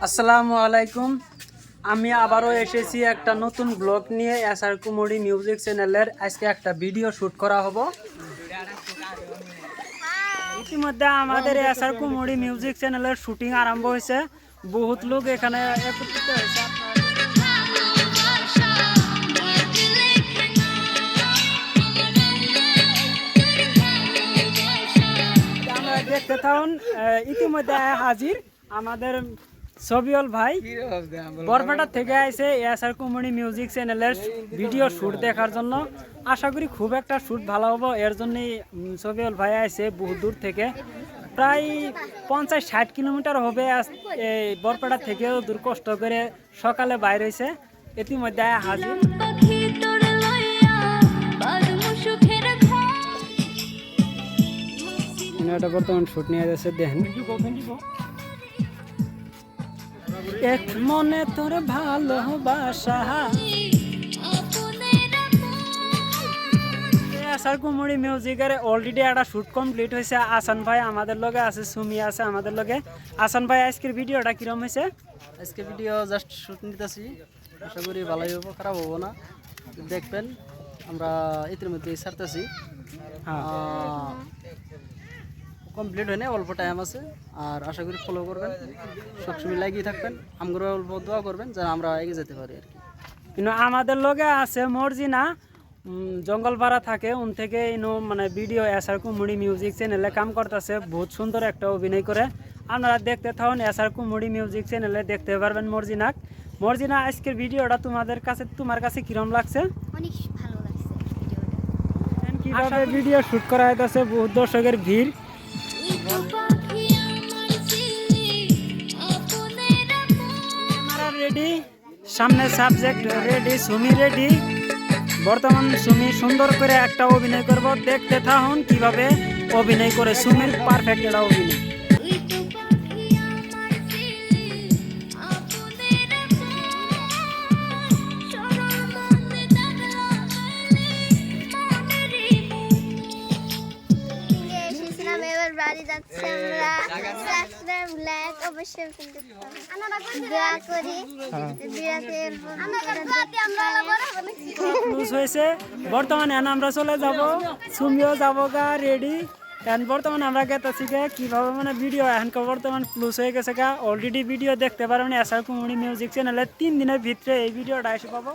আসসালামু আলাইকুম। আমি আবারও এসেছি একটা নতুন ব্লগ নিয়ে এসআর কুমুরি মিউজিক চ্যানেলের। আজকে একটা ভিডিও শ্যুট করা হবো। ইতিমধ্যে আমাদের এসআর কুমুরি মিউজিক চ্যানেলের শুটিং আরম্ভ হয়েছে। বহুত লোক এখানে একত্রিত হয়েছে। আমরা দেখতে থাকুন। ইতিমধ্যে হাজির আমাদের সবিউল ভাই বরপেটা থেকে আইছে এসআর কুমুরি মিউজিক চ্যানেলের ভিডিও শ্যুট দেখার জন্য। আশা করি খুব একটা শ্যুট ভালো হবো, এর জন্যই সবিউল ভাই আইছে বহু দূর থেকে, প্রায় 50-60 কিলোমিটার হবে এই বরপেটা থেকেও দূর কষ্ট করে সকালে বাইর হয়েছে। ইতিমধ্যে হাজির। এটা বর্তমান শ্যুট নিয়ে যাচ্ছে, দেখেন। এক মনে তোর ভালোবাসা। এসআর কুমুরি মিউজিকের অলরেডি একটা শ্যুট কমপ্লিট হয়েছে। আসান ভাই আমাদের লগে আছে, সুমি আছে আমাদের লগে। আসান ভাই, আজকের ভিডিওটা কিরম হয়েছে? আজকে ভিডিও জাস্ট শুট নিতেছি, আশা করি ভালোই হবো, খারাপ হবো না। দেখবেন আমরা এর মধ্যে ছাড়তেছি। কমপ্লিট হয় না, অল্প টাইম আছে, আর আশা করি ফলো করবেন, সবসময় লাগিয়ে থাকবেন। আমরা অল্প দোয়া করবেন যেন আমরা এগিয়ে যেতে পারি আর কি। কিন্তু আমাদের লগে আছে মর্জিনা, জঙ্গলপাড়া থাকে, উন থেকে মানে ভিডিও এসআর কুমুরি মিউজিক চ্যানেলে কাম করতেছে। বহুত সুন্দর একটা অভিনয় করে। আপনারা দেখতে থাকুন, এসআর কুমুরি মিউজিক চ্যানেলে দেখতে পারবেন মর্জিনাক। মর্জিনা, আজকের ভিডিওটা তোমার কাছে কিরম লাগছে? অনেক ভালো লাগছে ভিডিওটা। কিভাবে ভিডিও শুট করা হইতাছে, বহুত দর্শকের ভিড়। ক্যামেরা রেডি, সামনে সাবজেক্ট রেডি, সুমি রেডি। বর্তমান সুমি সুন্দর করে একটা অভিনয় করব, দেখতে থাকুন কিভাবে অভিনয় করে। সুমির পারফেক্ট একটা অভিনয়। বাড়ি যাচ্ছি আমরা, সাবস্ক্রাইব লাইক অবশ্যই কিন্তু দোয়া করি। ক্লোজ হয়েছে বর্তমানে, আমরা চলে যাব, সুমিও যাব গা রেডি। বর্তমানে আমরা গেতেছি গা কিভাবে মানে ভিডিও এখনকার বর্তমান ক্লোজ হয়ে গেছে গা। অলরেডি ভিডিও দেখতে পারবেন এসআর কুমুরি মিউজিক চ্যানেলে। 3 দিনের ভিতরে এই ভিডিওটা এসে পাবো।